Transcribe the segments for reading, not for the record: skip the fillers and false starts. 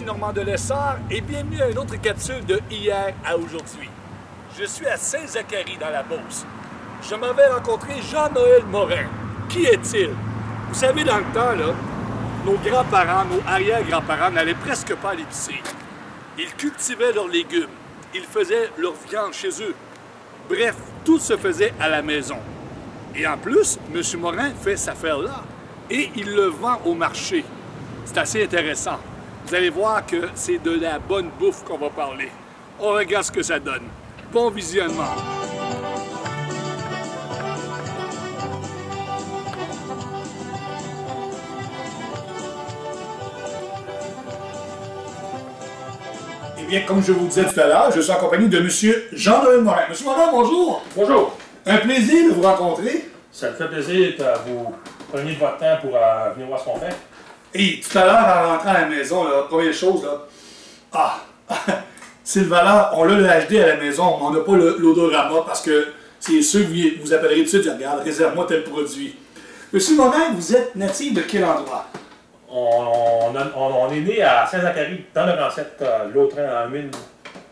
Normand de Lessard et bienvenue à une autre capsule de hier à aujourd'hui. Je suis à Saint-Zacharie dans la Beauce. Je m'en vais rencontrer Jean-Noël Morin. Qui est-il? Vous savez, dans le temps, là, nos grands-parents, nos arrière-grands-parents n'allaient presque pas à l'épicerie. Ils cultivaient leurs légumes. Ils faisaient leur viande chez eux. Bref, tout se faisait à la maison. Et en plus, M. Morin fait cette affaire-là et il le vend au marché. C'est assez intéressant. Vous allez voir que c'est de la bonne bouffe qu'on va parler. On regarde ce que ça donne. Bon visionnement. Eh bien, comme je vous disais tout à l'heure, je suis en compagnie de M. Jean-Noël Morin. M. Morin, bonjour! Bonjour! Un plaisir de vous rencontrer. Ça me fait plaisir que vous preniez de votre temps pour venir voir ce qu'on fait. Et tout à l'heure, en rentrant à la maison, la première chose, là, Sylvana, on a le HD à la maison, mais on n'a pas l'odorama parce que c'est sûr que vous appellerez tout de suite, regarde, réserve-moi tel produit. Monsieur Morin, vous êtes natif de quel endroit? On est né à Saint-Zacharie, dans le Rancette, l'autre en 1000,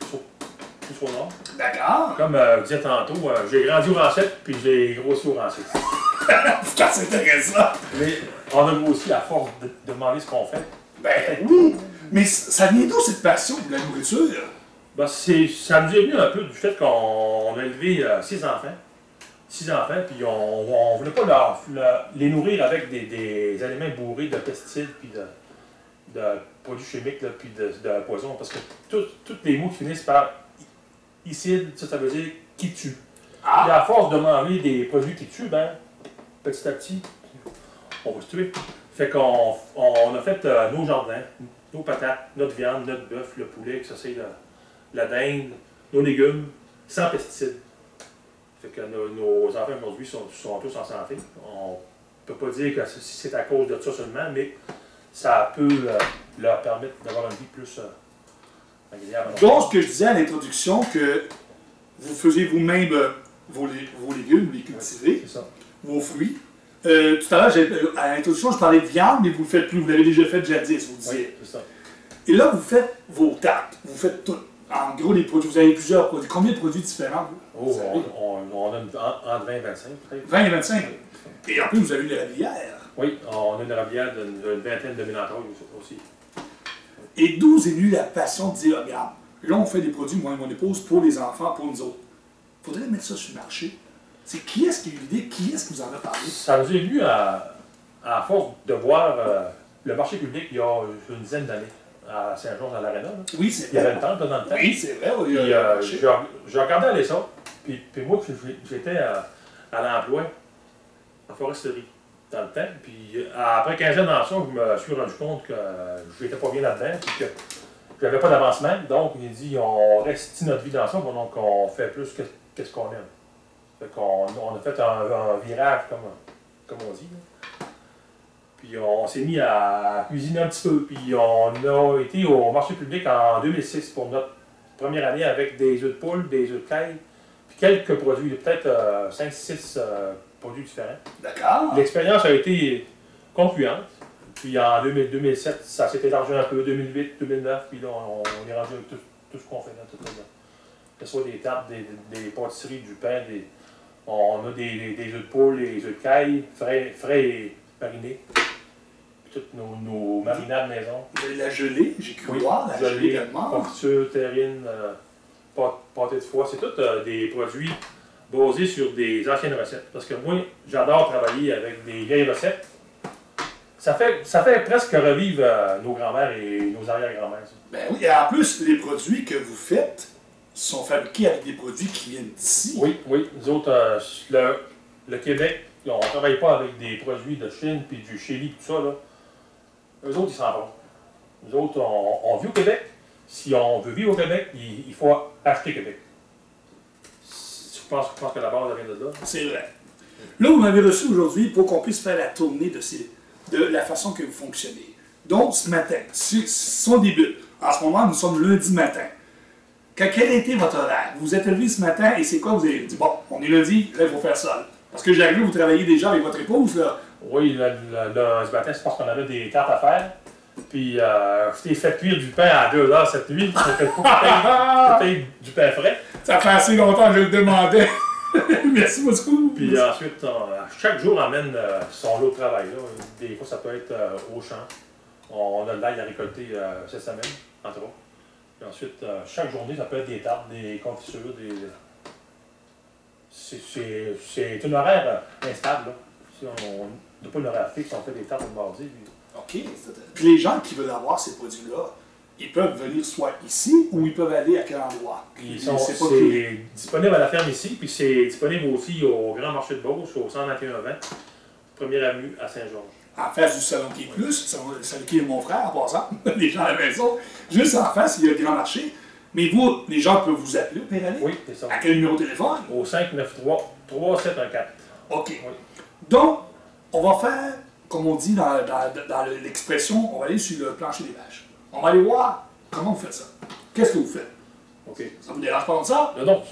plus au nord. D'accord. Comme vous disiez tantôt, j'ai grandi au Rancette, puis j'ai grossi au Rancette. C'est intéressant. Mais on a grossi à force de demander ce qu'on fait. Ben oui, mais ça vient d'où cette passion pour la nourriture? Ben, ça nous est venu un peu du fait qu'on a élevé 6 enfants. 6 enfants, puis on voulait pas les nourrir avec des aliments bourrés de pesticides, puis de produits chimiques, là, puis de poison, parce que tous les mots qui finissent par icide, ça veut dire qui tue. Et à force de manger des produits qui tuent, ben, petit à petit, on va se tuer. Fait qu'on a fait nos jardins, nos patates, notre viande, notre bœuf, le poulet, que ça c'est la dinde, nos légumes, sans pesticides. Fait que nos enfants aujourd'hui sont tous en santé. On ne peut pas dire que c'est à cause de ça seulement, mais ça peut leur permettre d'avoir une vie plus agréable. Donc, ce que je disais à l'introduction, que vous faisiez vous-même vos légumes, vous les cultivez, c'est ça. Vos fruits. Tout à l'heure, à l'introduction, je parlais de viande, mais vous le faites plus. Vous l'avez déjà fait jadis, vous disiez. Oui, c'est ça. Et là, vous faites vos tartes. Vous faites tout. En gros, les produits. Vous avez plusieurs produits. Combien de produits différents, vous? On a entre 20 et 25, peut-être. 20 et 25. Et en plus, vous avez une érablière. Oui, on a une érablière d'une vingtaine de millentailles aussi. Et d'où est venue la passion de dire, regarde, là, on fait des produits, moi et mon épouse, pour les enfants, pour nous autres. Il faudrait mettre ça sur le marché. C'est qui est-ce qui a eu l'idée? Qui est-ce qui vous en a parlé? Ça nous est venu à force de voir le marché public il y a une dizaine d'années à Saint-Georges, dans l'Arena. Oui, c'est vrai. Il y avait le temps, dans le temps. Oui, c'est vrai. Oui, Puis je regardais aller ça. Puis moi, j'étais à l'emploi en foresterie dans le temps. Puis après 15 ans dans ça, je me suis rendu compte que je n'étais pas bien là-dedans. Puis que je n'avais pas d'avancement. Donc, il dit on reste notre vie dans ça. Donc, on fait plus que ce qu'on aime. Fait qu'on a fait un virage, comme on dit. Là. Puis on s'est mis à cuisiner un petit peu. Puis on a été au marché public en 2006 pour notre première année avec des œufs de poule, des œufs de caille, puis quelques produits, peut-être 5-6 produits différents. D'accord. L'expérience a été concluante. Puis en 2007, ça s'est élargi un peu, 2008, 2009, puis là on est rendu avec tout ce qu'on fait là, tout là. Que ce soit des tartes, des pâtisseries, du pain, on a des œufs de poule, des œufs de caille, frais et marinés. Puis toutes nos marinades maison. Vous avez la gelée, j'ai cru voir, la gelée gelée, également. confiture, terrine, pâté de foie, c'est tous des produits basés sur des anciennes recettes. Parce que moi, j'adore travailler avec des vieilles recettes. Ça fait presque revivre nos grands-mères et nos arrière-grands-mères. Ben oui, et en plus, les produits que vous faites sont fabriqués avec des produits qui viennent d'ici. Oui. Nous autres, le Québec, on ne travaille pas avec des produits de Chine puis du Chili tout ça. Là. Eux autres, ils s'en vont. Nous autres, on vit au Québec. Si on veut vivre au Québec, il faut acheter Québec. Je pense que la base vient de là. C'est vrai. Là, vous m'avez reçu aujourd'hui pour qu'on puisse faire la tournée de la façon que vous fonctionnez. Donc, ce matin, si on débute, en ce moment, nous sommes lundi matin. Quel a été votre horaire? Vous vous êtes levé ce matin et c'est quoi? Vous avez dit, bon, on est lundi, là, il faut faire ça. Parce que j'arrive, vous travaillez déjà avec votre épouse, là. Oui, ce matin, c'est parce qu'on avait des tartes à faire. Puis je t'ai fait cuire du pain à 2 heures cette nuit. Ça fait pour que tu payes du pain frais. Ça fait assez longtemps que je le demandais. Merci beaucoup. Puis ensuite, chaque jour, on amène son lot de travail. Là. Des fois, ça peut être au champ. On a de l'ail à récolter cette semaine, entre autres. Puis ensuite, chaque journée, ça peut être des tartes, des confitures, des... C'est un horaire instable. Là. Si on n'a pas un horaire fixe, on fait des tartes le mardi. Puis... OK. Puis les gens qui veulent avoir ces produits-là, ils peuvent venir soit ici ou ils peuvent aller à quel endroit? C'est disponible à la ferme ici, puis c'est disponible aussi au Grand Marché de Beauce, au 121-20, 1er avenue à Saint-Georges. En face du Salon Quai Plus, le Salon Quai est mon frère en passant, les gens à la maison. Juste en face, il y a le Grand Marché. Mais vous, les gens peuvent vous appeler, Père Alain? Oui, c'est ça. À quel numéro de téléphone? Au 593-3714. OK. Oui. Donc, on va faire, comme on dit dans l'expression, on va aller sur le plancher des vaches. On va aller voir comment vous faites ça. Qu'est-ce que vous faites? OK. Ça vous dérange pas de ça? Non,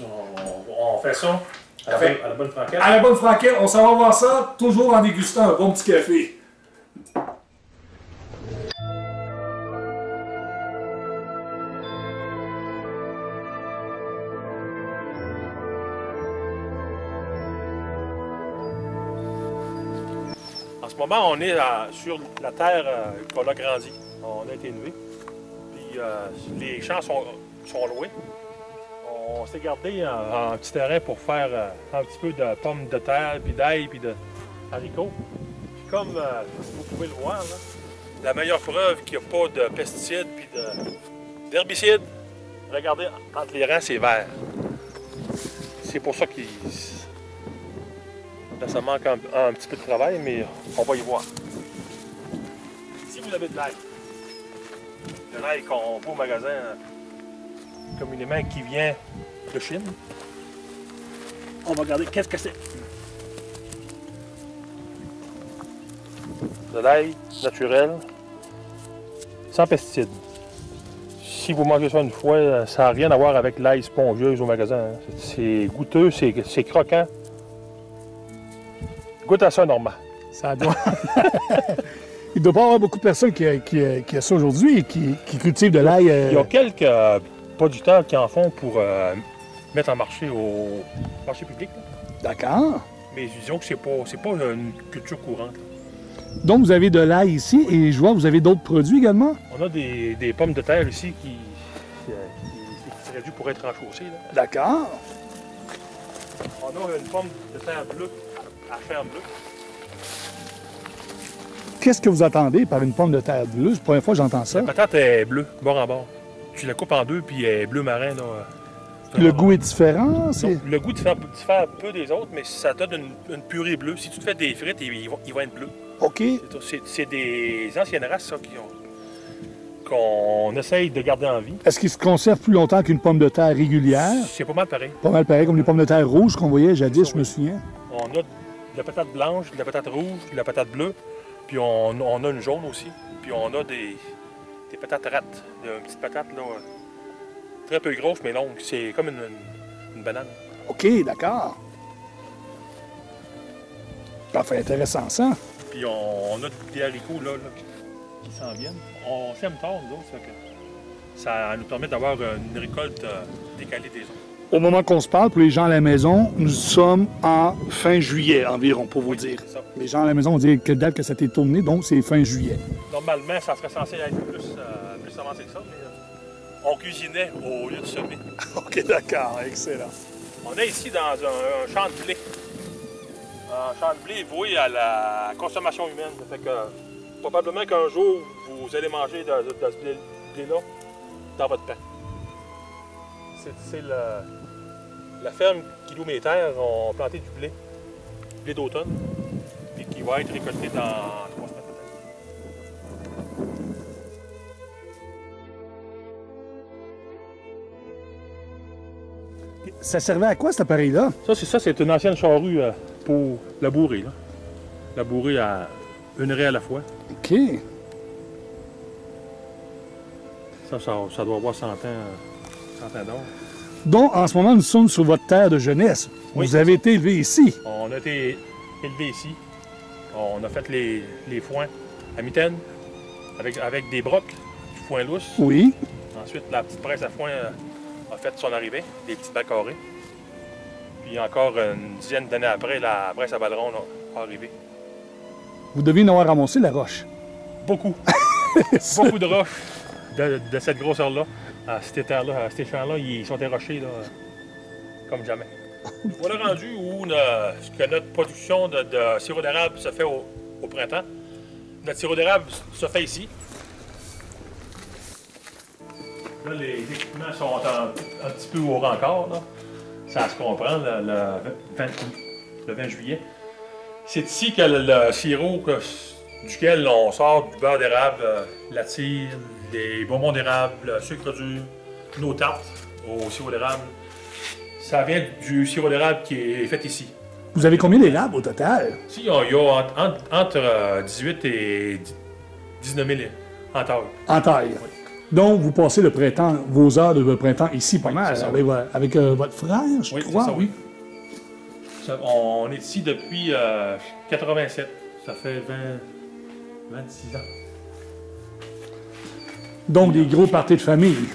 on fait ça à la bonne franquette. À la bonne franquette, on s'en va voir ça, toujours en dégustant un bon petit café. En ce moment, on est sur la terre qu'on a grandi. On a été élevé. Puis les champs sont loués. On s'est gardé un petit terrain pour faire un petit peu de pommes de terre, puis d'ail, puis de haricots. Puis comme vous pouvez le voir, là, la meilleure preuve qu'il n'y a pas de pesticides puis d'herbicides, regardez, entre les rangs, c'est vert. C'est pour ça qu'il... Là, ça manque un petit peu de travail, mais on va y voir. Si vous avez de l'ail qu'on voit au magasin communément qui vient de Chine, on va regarder qu'est-ce que c'est. De l'ail naturel, sans pesticides. Si vous mangez ça une fois, ça n'a rien à voir avec l'ail spongieuse au magasin. Hein. C'est goûteux, c'est croquant. Goûte à ça, Normand. Ça doit... Il ne doit pas y avoir beaucoup de personnes qui a ça aujourd'hui et qui cultivent de l'ail. Il y a quelques producteurs qui en font pour mettre en marché au marché public. D'accord. Mais disons que c'est pas une culture courante. Là. Donc, vous avez de l'ail ici et je vois que vous avez d'autres produits également? On a des pommes de terre ici qui seraient dues pour être enchaussées. D'accord. On a une pomme de terre bleue à ferme bleue. Qu'est-ce que vous attendez par une pomme de terre bleue? C'est la première fois que j'entends ça. La patate est bleue, bord en bord. Tu la coupes en deux, puis elle est bleu marin. Là, le goût est différent? Non, le goût diffère un peu des autres, mais ça donne une purée bleue. Si tu te fais des frites, il va être bleu. OK. C'est des anciennes races, ça, qu'on essaye de garder en vie. Est-ce qu'il se conserve plus longtemps qu'une pomme de terre régulière? C'est pas mal pareil. Pas mal pareil, comme les pommes de terre rouges qu'on voyait jadis, je me souviens. On a de la patate blanche, de la patate rouge, de la patate bleue, puis on a une jaune aussi. Puis on a des patates rates, une petite patate là, très peu grosse mais longue. C'est comme une banane. OK, d'accord. Enfin, intéressant ça. Puis on a des haricots là qui s'en viennent. On sème tard, nous autres, ça nous permet d'avoir une récolte décalée des autres. Au moment qu'on se parle, pour les gens à la maison, nous sommes en fin juillet environ, pour vous dire. C'est ça. Les gens à la maison vont dire quelle date que ça t'est tourné, donc c'est fin juillet. Normalement, ça serait censé être plus avancé que ça, mais on cuisinait au lieu de semer. OK, d'accord, excellent. On est ici dans un champ de blé. Un champ de blé voué à la consommation humaine. Ça fait que probablement qu'un jour, vous allez manger de ce blé-là dans votre pain. C'est la ferme qui loue mes terres ont planté du blé d'automne, puis qui va être récolté dans 3 semaines peut-être. Ça servait à quoi cet appareil-là? Ça, c'est une ancienne charrue pour labourer. Là. Labourer à une raie à la fois. OK. Ça doit avoir 100 ans d'or. Donc, en ce moment, nous sommes sur votre terre de jeunesse. Oui, vous avez été élevé ici. On a été élevés ici. On a fait les foins à mitaine. avec des brocs, du foin lousse. Oui. Ensuite, la petite presse à foin a fait son arrivée, des petits bacs carrés. Puis encore une dizaine d'années après, la presse à ballon a arrivé. Vous devez en avoir ramassé la roche. Beaucoup. Beaucoup de roches de cette grosseur-là. À cette terre-là, à ces champs-là, ils sont érochés là, comme jamais. Voilà rendu où que notre production de sirop d'érable se fait au printemps. Notre sirop d'érable se fait ici. Là, les équipements sont un petit peu au encore. Là. Ça se comprend, le 20 juillet. C'est ici que le sirop duquel on sort du beurre d'érable, la tire, les bonbons d'érable, le sucre dur, nos tartes au sirop d'érable. Ça vient du sirop d'érable qui est fait ici. Vous avez combien d'érables au total? Ici, il y a entre 18 et 19 000 en taille. En taille. Oui. Donc, vous passez le printemps, vos heures de printemps ici pas mal, c'est ça, avec votre frère, je crois. Ça, oui. On est ici depuis 87. Ça fait 26 ans. Donc, des gros parties de famille.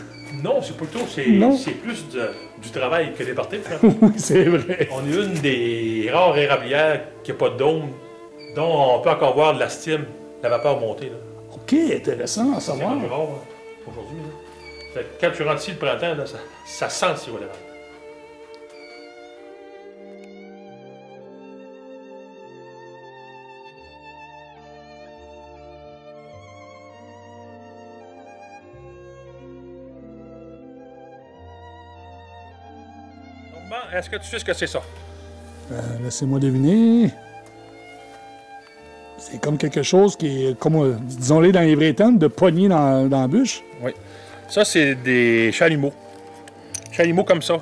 Non, c'est plutôt, c'est plus du travail que des parties. Oui, c'est vrai. On est une des rares érablières qui n'a pas de dôme, dont on peut encore voir de la stime, la vapeur monter. Là. OK, intéressant à C'est savoir. rendu rare aujourd'hui. Là. Quand tu rentres ici le printemps, là, ça sent le sirop d'érable. Est-ce que tu sais ce que c'est ça? Laissez-moi deviner. C'est comme quelque chose qui est, comme, disons-le dans les vrais termes, de poignée dans la bûche. Oui. Ça, c'est des chalumeaux. Chalumeaux comme ça,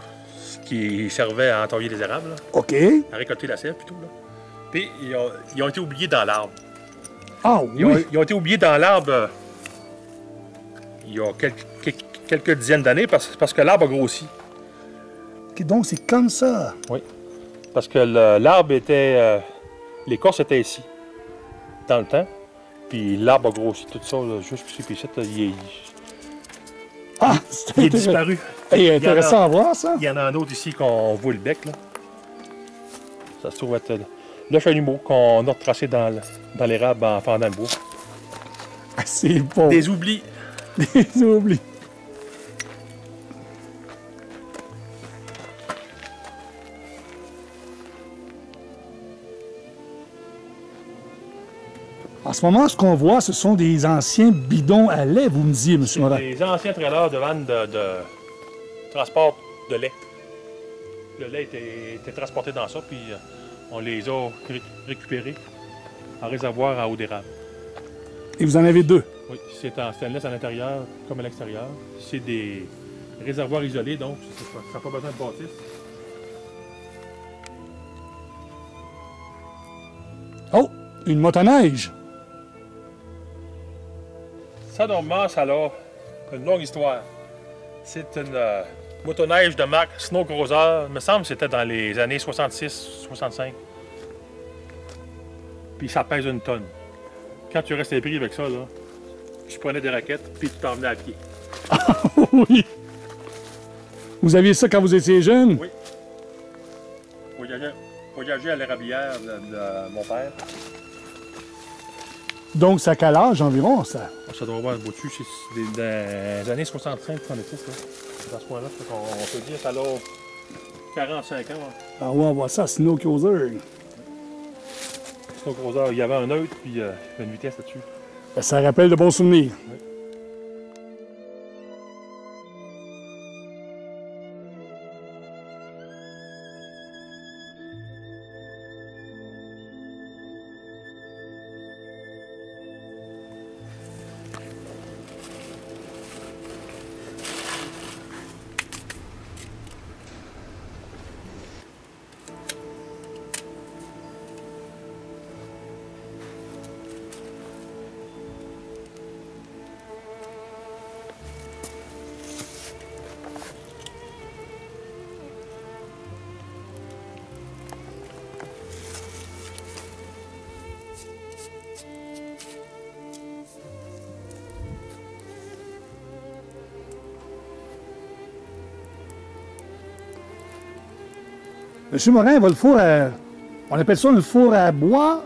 qui servaient à entailler des érables, là, OK. à récolter la sève plutôt. Là. Puis, ils ont été oubliés dans l'arbre. Ah oui. Ils ont été oubliés dans l'arbre il y a quelques dizaines d'années parce que l'arbre a grossi. OK, donc, c'est comme ça. Oui. Parce que l'arbre était... l'écorce était ici, dans le temps. Puis l'arbre a grossi, tout ça, là, juste ici, puis il est disparu. Hey, intéressant à voir, ça. Il y en a un autre ici qu'on voit le bec, là. Ça se trouve être le chalumeau qu'on a retracé dans l'érable en fendant le bois. Ah, c'est bon. Des oublis. Des oublis. En ce moment, ce qu'on voit, ce sont des anciens bidons à lait, vous me disiez, M. Morin. Des anciens trailers de vannes de transport de lait. Le lait était transporté dans ça, puis on les a récupérés en réservoir à eau d'érable. Et vous en avez deux. Oui, c'est en stainless à l'intérieur comme à l'extérieur. C'est des réservoirs isolés, donc ça n'a pas besoin de bâtisse. Oh, une motoneige. Ça, normalement, ça a une longue histoire. C'est une motoneige de marque Snow Cruiser. Il me semble que c'était dans les années 66-65. Puis ça pèse une tonne. Quand tu restais pris avec ça, là, tu prenais des raquettes puis tu t'emmenais à pied. Oui. Vous aviez ça quand vous étiez jeune? Oui. Voyager à l'érablière de mon père. Donc, c'est à quel âge environ, ça? Ça doit avoir un beau dessus, c'est dans les années 65-66, là. Dans ce point-là, on peut dire que ça a 45 ans. Hein. Ah ouais, on voit ça, Snow Cruiser. Snow Cruiser, il y avait un neutre, puis une vitesse là-dessus. Ça rappelle de bons souvenirs. Oui. Monsieur Morin, votre four à... On appelle ça un four à bois?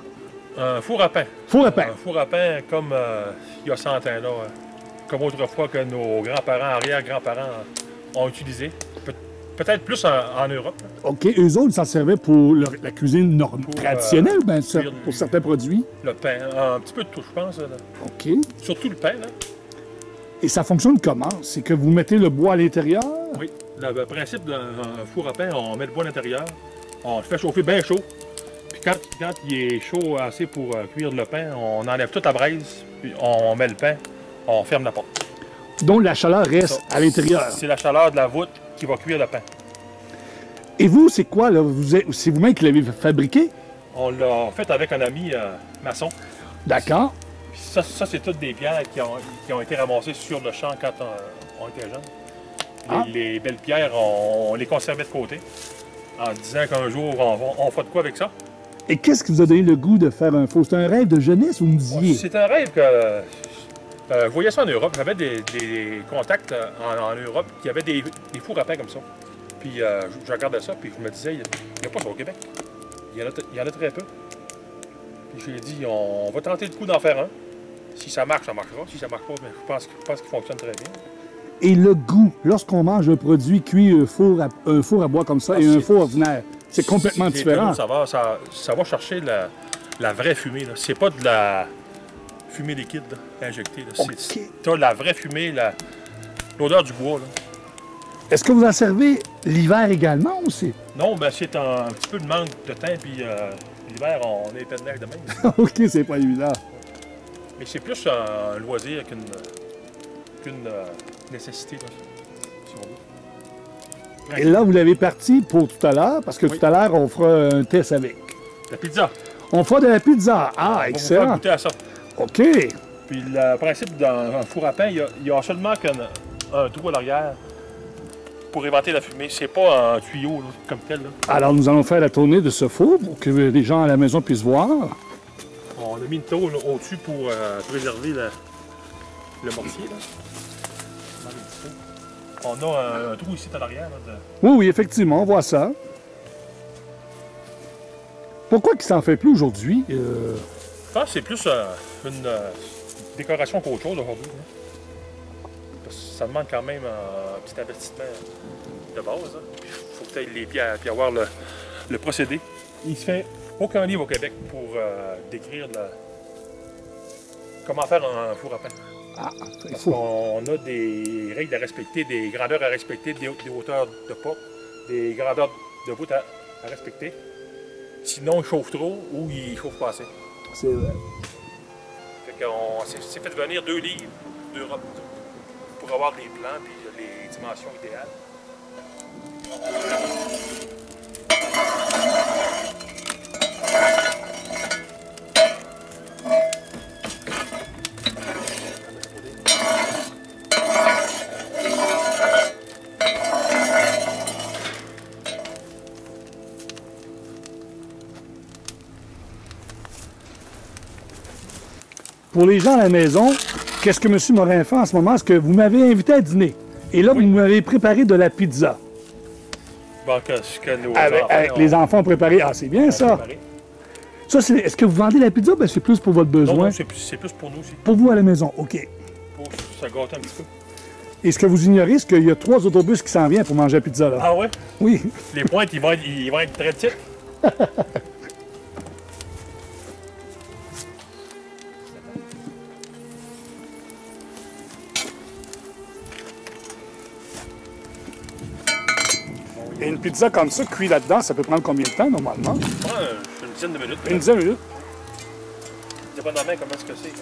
Un four à pain. Four à pain. Un four à pain comme il y a 100 ans, là. Comme autrefois que nos grands-parents, arrière-grands-parents ont utilisé. Peut-être plus en Europe. Là. OK. Eux autres, ils s'en servaient pour la cuisine traditionnelle, ben, ça, cuire pour certains produits. Le pain. Un petit peu de tout, je pense. Là. OK. Surtout le pain, là. Et ça fonctionne comment? C'est que vous mettez le bois à l'intérieur? Oui. Le principe d'un four à pain, on met le bois à l'intérieur. On le fait chauffer bien chaud. Puis quand il est chaud assez pour cuire le pain, on enlève toute la braise, puis on met le pain, on ferme la porte. Donc la chaleur reste Ça, à l'intérieur. C'est la chaleur de la voûte qui va cuire le pain. Et vous, c'est quoi, là? C'est vous-même qui l'avez fabriqué? On l'a fait avec un ami maçon. D'accord. Puis ça c'est toutes des pierres qui ont été ramassées sur le champ quand on était jeunes. Les belles pierres, on les conservait de côté, en disant qu'un jour, on fera de quoi avec ça. Et qu'est-ce qui vous a donné le goût de faire un four? C'est un rêve de jeunesse, vous me disiez? C'est un rêve que... je voyais ça en Europe. J'avais des contacts en Europe qui avaient des fours à pain comme ça. Puis je regardais ça, puis je me disais, il n'y a pas ça au Québec. Il y en a très peu. Puis j'ai dit, on va tenter le coup d'en faire un. Si ça marche, ça marchera. Si ça marche pas, ben, je pense qu'il fonctionne très bien. Et le goût, lorsqu'on mange un produit cuit, un four à bois comme ça, et un four ordinaire, c'est complètement différent. Ça va chercher la vraie fumée. C'est pas de la fumée liquide là, injectée. OK. Tu as la vraie fumée, l'odeur du bois. Là. Est-ce que vous en servez l'hiver également aussi? Non, ben c'est un petit peu de manque de temps, puis l'hiver, on est épais de neige de même. OK, c'est pas évident. Mais c'est plus un loisir qu'une nécessité, là, si on veut. Et là, vous l'avez parti pour tout à l'heure, parce que Oui. tout à l'heure, on fera un test avec. La pizza. On fera de la pizza. Ah, On va vous faire excellent. goûter à ça. OK. Puis le principe d'un four à pain, il y a seulement un trou à l'arrière pour éventer la fumée. C'est pas un tuyau là, comme tel. Là. Alors, nous allons faire la tournée de ce four pour que les gens à la maison puissent voir. On a mis une tôle au-dessus pour préserver le mortier. Là. Dans les petits trous. On a un trou ici à l'arrière. Là, Oui, oui, effectivement, on voit ça. Pourquoi qu'il s'en fait plus aujourd'hui? Je pense que c'est plus une décoration qu'autre chose aujourd'hui. Là. Parce que ça demande quand même un petit investissement de base. Il faut que tu ailles les pieds puis avoir le procédé. Il se fait aucun livre au Québec pour décrire comment faire un four à pain. Ah, il Parce faut. qu'on a des règles à respecter, des grandeurs à respecter, des hauteurs de porte, des grandeurs de voûte à respecter. Sinon, il chauffe trop ou il chauffe pas assez. C'est vrai. Fait qu'on s'est fait venir 2 livres d'Europe pour avoir les plans et les dimensions idéales. Pour les gens à la maison, qu'est-ce que M. Morin fait en ce moment? Est-ce que vous m'avez invité à dîner? Et là, Oui. vous m'avez préparé de la pizza. Bon, que nos Avec enfants les ont- enfants ont préparé. Ah, c'est bien ça. préparé. Ça, est-ce que vous vendez la pizza? Ben, c'est plus pour votre Non, besoin. non, c'est plus pour nous aussi, Pour vous à la maison, OK. pour se gâter un petit peu. Et ce que vous ignorez, c'est qu'il y a 3 autobus qui s'en viennent pour manger la pizza, là. Ah ouais? Oui. Les pointes, ils vont être très petites. Et une pizza comme ça, cuite là-dedans, ça peut prendre combien de temps, normalement? Une dizaine de minutes. Une dizaine de minutes. Dépendamment comment est-ce que c'est.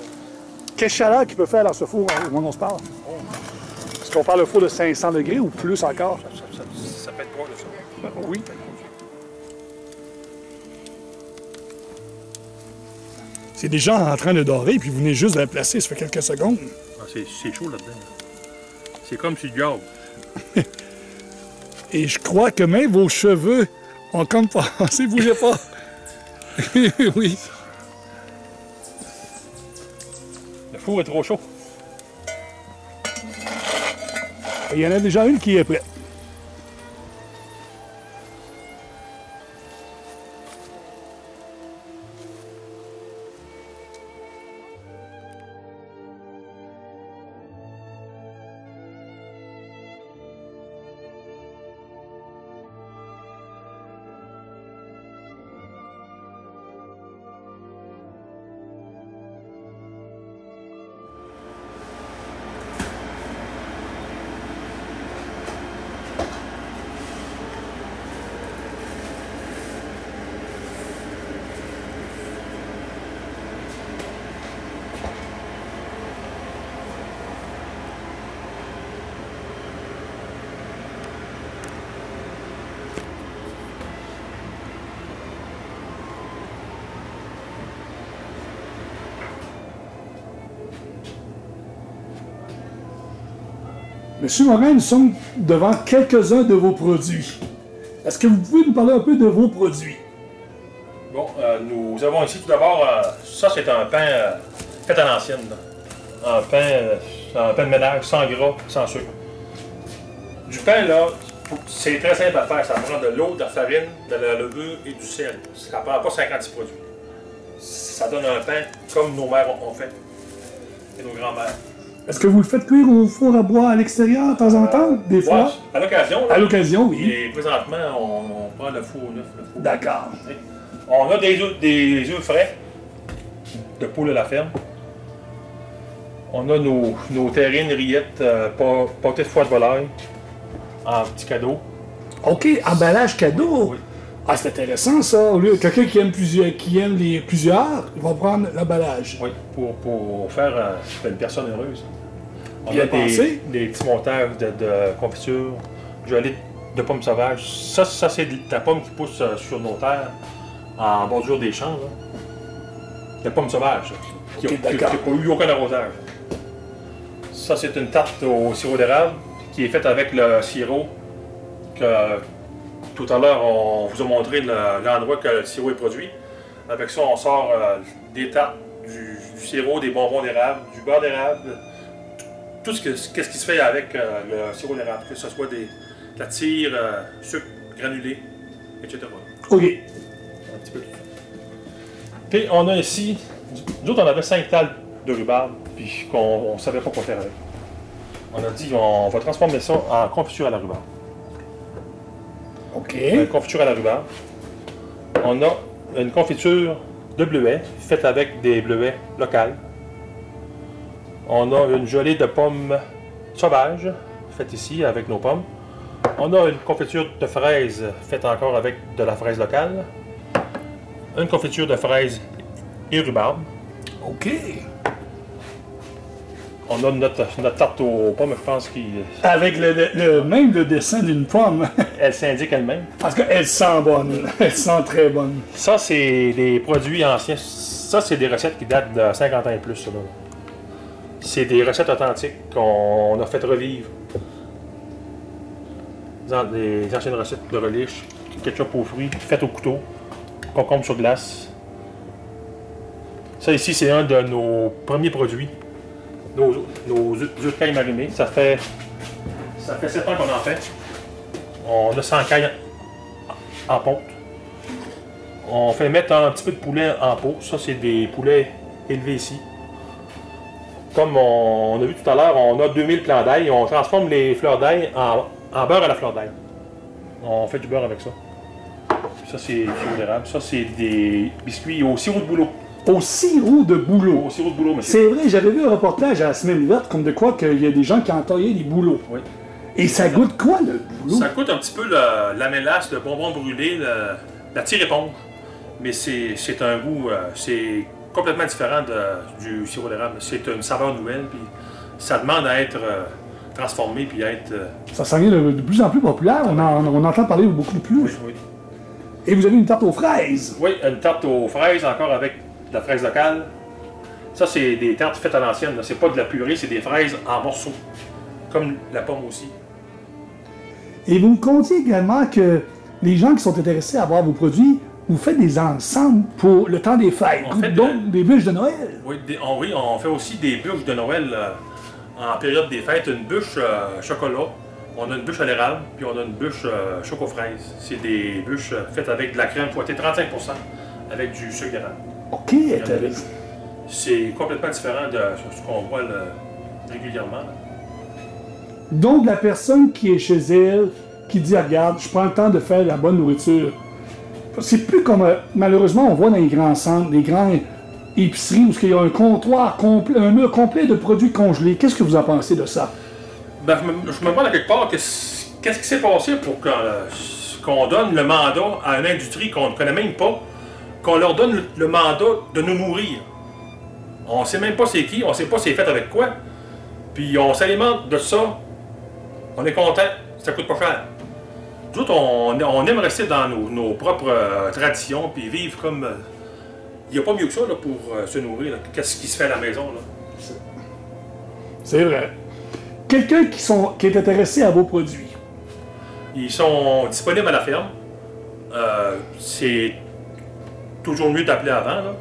Quelle chaleur qu'il peut faire dans ce four au moment où on se parle? Est-ce qu'on parle de four de 500 degrés ou plus encore? Ça peut être quoi, là, ça? Oui. C'est déjà en train de dorer, puis vous venez juste de la placer, ça fait quelques secondes. Ah, c'est chaud là-dedans. C'est comme si du gaz. Et je crois que même vos cheveux ont comme pensé, bougez pas. Oui. Le four est trop chaud. Et il y en a déjà une qui est prête. Monsieur Morin, nous sommes devant quelques-uns de vos produits. Est-ce que vous pouvez nous parler un peu de vos produits? Bon, nous avons ici tout d'abord, ça c'est un pain fait à l'ancienne. Un pain de ménage, sans gras, sans sucre. Du pain, là, c'est très simple à faire. Ça prend de l'eau, de la farine, de la levure et du sel. Ça ne prend pas 56 produits. Ça donne un pain comme nos mères ont fait et nos grands-mères. Est-ce que vous le faites cuire au four à bois à l'extérieur de temps en temps, des fois? Ouais, à l'occasion. À l'occasion, oui. Et présentement, on prend le four neuf. D'accord. On a des œufs frais de poule à la ferme. On a nos terrines rillettes pâté de foie de volaille en petit cadeau. OK, emballage cadeau. Oui. Ah, c'est intéressant ça. Au lieu quelqu'un qui aime les plusieurs, il va prendre l'emballage. Oui, pour faire une personne heureuse. On Bien a pensé. des petits montages de confiture, gelée de pommes sauvages. Ça c'est de la pomme qui pousse sur nos terres, en bordure des champs. Là. La pomme sauvage, qui Ok, n'a eu aucun arrosage. Ça, c'est une tarte au sirop d'érable qui est faite avec le sirop que tout à l'heure, on vous a montré l'endroit que le sirop est produit. Avec ça, on sort des tartes, du sirop, des bonbons d'érable, du beurre d'érable, tout ce qui se fait avec le sirop d'érable, que ce soit de la tire, sucre granulé, etc. OK. Un petit peu tout ça. Puis on a ici, nous autres on avait 5 talles de rhubarbe, puis qu'on ne savait pas quoi faire avec. On a dit on va transformer ça en confiture à la rhubarbe. OK. Confiture à la rhubarbe. On a une confiture de bleuets, faite avec des bleuets locaux. On a une gelée de pommes sauvages, faite ici avec nos pommes. On a une confiture de fraises, faite encore avec de la fraise locale. Une confiture de fraises et rhubarbe. OK. On a notre tarte aux pommes, je pense Avec même le dessin d'une pomme. elle s'indique elle-même. Parce qu'elle sent bonne. Elle sent très bonne. Ça, c'est des produits anciens. Ça, c'est des recettes qui datent de 50 ans et plus. C'est des recettes authentiques qu'on a fait revivre. Des anciennes recettes de relish, ketchup aux fruits, faites au couteau, concombre sur glace. Ça ici, c'est un de nos premiers produits. Nos œufs de caille marinés. Ça fait 7 ans qu'on en fait. On a 100 cailles en ponte. On fait mettre un petit peu de poulet en pot. Ça, c'est des poulets élevés ici. Comme on a vu tout à l'heure, on a 2000 plants d'ail. On transforme les fleurs d'ail en beurre à la fleur d'ail. On fait du beurre avec ça. Ça, c'est du sirop d'érable. Ça, c'est des biscuits au sirop de bouleau. Au sirop de bouleau. Au sirop de bouleau, monsieur. C'est vrai, j'avais vu un reportage à la semaine ouverte comme de quoi qu'il y a des gens qui entaillaient des bouleaux. Oui. Et ça goûte quoi, le boulot? Ça goûte un petit peu la mélasse, le bonbon brûlé, la tire éponge. Mais c'est un goût, c'est complètement différent du sirop d'érable. C'est une saveur nouvelle, puis ça demande à être transformé, puis à être... Ça s'en vient de plus en plus populaire, on entend parler beaucoup de plus. Oui, oui. Et vous avez une tarte aux fraises. Oui, une tarte aux fraises, encore avec de la fraise locale. Ça, c'est des tartes faites à l'ancienne. C'est pas de la purée, c'est des fraises en morceaux. Comme la pomme aussi. Et vous me contiez également que les gens qui sont intéressés à avoir vos produits, vous faites des ensembles pour le temps des fêtes. Donc, des bûches de Noël. Oui, on fait aussi des bûches de Noël en période des fêtes. Une bûche chocolat, on a une bûche à l'érable, puis on a une bûche choco-fraise. C'est des bûches faites avec de la crème fouettée 35% avec du sucre d'érable. OK, intéressant. C'est complètement différent de ce qu'on voit régulièrement. Là. Donc, la personne qui est chez elle, qui dit, regarde, je prends le temps de faire la bonne nourriture. C'est plus comme, malheureusement, on voit dans les grands centres, les grandes épiceries où il y a un comptoir complet, un mur complet de produits congelés. Qu'est-ce que vous en pensez de ça? Ben, je me demande à quelque part qu'est-ce qui s'est passé pour qu'on donne le mandat à une industrie qu'on ne connaît même pas, qu'on leur donne le mandat de nous nourrir. On ne sait même pas c'est qui, on ne sait pas c'est fait avec quoi. Puis on s'alimente de ça. On est content, ça coûte pas cher. Nous autres, on aime rester dans nos propres traditions, puis vivre comme... Il n'y a pas mieux que ça là, pour se nourrir. Qu'est-ce qui se fait à la maison? Là. C'est vrai. quelqu'un qui est intéressé à vos produits. Ils sont disponibles à la ferme. C'est toujours mieux d'appeler avant. Là.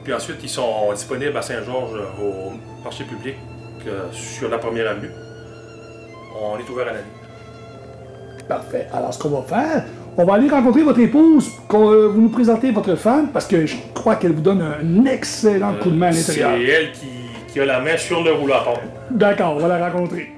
Puis ensuite, ils sont disponibles à Saint-Georges au marché public sur la première avenue. On est ouvert à la nuit. Parfait. Alors, ce qu'on va faire, on va aller rencontrer votre épouse, vous nous présentez votre femme, parce que je crois qu'elle vous donne un excellent coup de main à l'intérieur. C'est elle qui a la main sur le rouleau à pâte. D'accord, on va la rencontrer.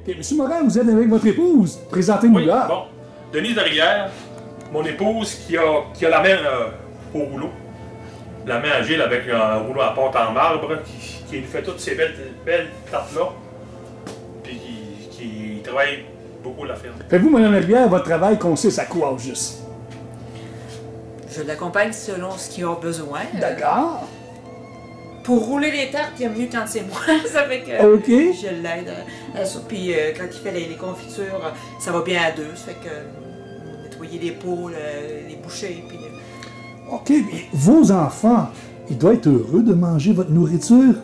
Ok, Monsieur Morin, vous êtes avec votre épouse. Présentez-nous Oui, là. bon. Denise Derrière, mon épouse qui a la main au rouleau. La main agile avec un rouleau à pâte en marbre qui nous fait toutes ces belles tartes-là. Puis qui travaille beaucoup la ferme. Faites-vous, Mme Rivière, votre travail consiste à quoi au juste? Je l'accompagne selon ce qu'il a besoin. D'accord. Pour rouler les tartes, il y a mieux quand c'est moi. Ça fait que OK. je l'aide à ça. Puis quand il fait les confitures, ça va bien à deux. Ça fait que nettoyer les pots, les boucher. Puis, OK, mais vos enfants, ils doivent être heureux de manger votre nourriture?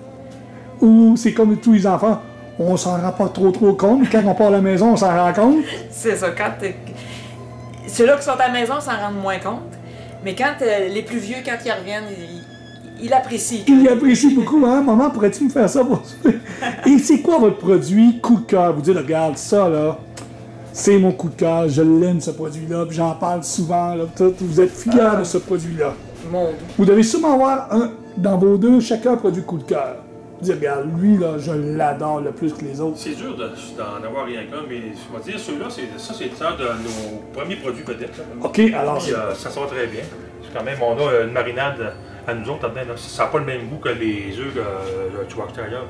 Ou c'est comme tous les enfants, on s'en rend pas trop compte, mais quand on part à la maison, on s'en rend compte? c'est ça. Quand ceux-là qui sont à la maison s'en rendent moins compte. Mais quand les plus vieux, quand ils reviennent, ils apprécient. Il apprécie beaucoup, hein? Maman, pourrais-tu me faire ça pour Et c'est quoi votre produit coup de cœur? Vous dites, regarde, ça, là, c'est mon coup de cœur, je l'aime, ce produit-là, puis j'en parle souvent, là, tout, vous êtes fiers de ce produit-là. Monde. Vous devez sûrement avoir dans vos deux, chacun produit coup de cœur. Dire, regarde, lui, là, je l'adore le plus que les autres. C'est dur d'en avoir rien qu'un, mais je vais dire, ceux-là, c'est un de nos premiers produits vedettes. OK, alors... Puis, ça sort très bien. Quand même, on a une marinade à nous autres là-dedans. Ça n'a pas le même goût que les œufs que tu vas acheter ailleurs.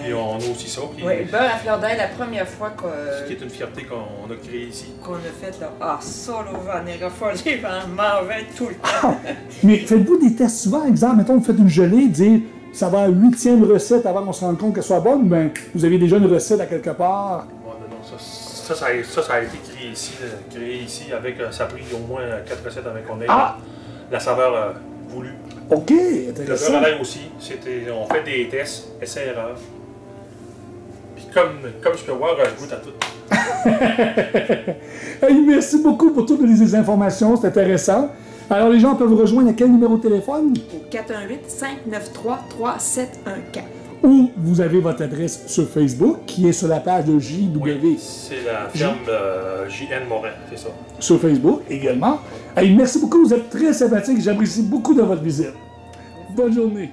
Et on a aussi ça. Oui, le beurre à fleur d'ail, la première fois ce qui est une fierté qu'on a créée ici. qu'on a fait, là. Ah, ça, là, j'en ai raffolé, j'en m'en vais tout le temps. Mais faites-vous des tests souvent? Exemple, mettons, vous faites une gelée, dire, ça va à 8e recette avant qu'on se rende compte qu'elle soit bonne, ou bien vous avez déjà une recette à quelque part? Bon, non, ça a été créé ici avec, ça a pris au moins 4 recettes avec qu'on ait la saveur voulue. OK, Le intéressant. beurre à l'ail aussi, on fait des tests, essais-erreurs. Puis comme je peux voir, je goûte à tout. Hey, merci beaucoup pour toutes les informations, c'est intéressant. Alors, les gens peuvent vous rejoindre à quel numéro de téléphone? Au 418-593-3714. Ou vous avez votre adresse sur Facebook, qui est sur la page de JW. Oui, c'est la ferme JN Morin, c'est ça. Sur Facebook également. Hey, merci beaucoup, vous êtes très sympathique, j'apprécie beaucoup de votre visite. Bonne journée.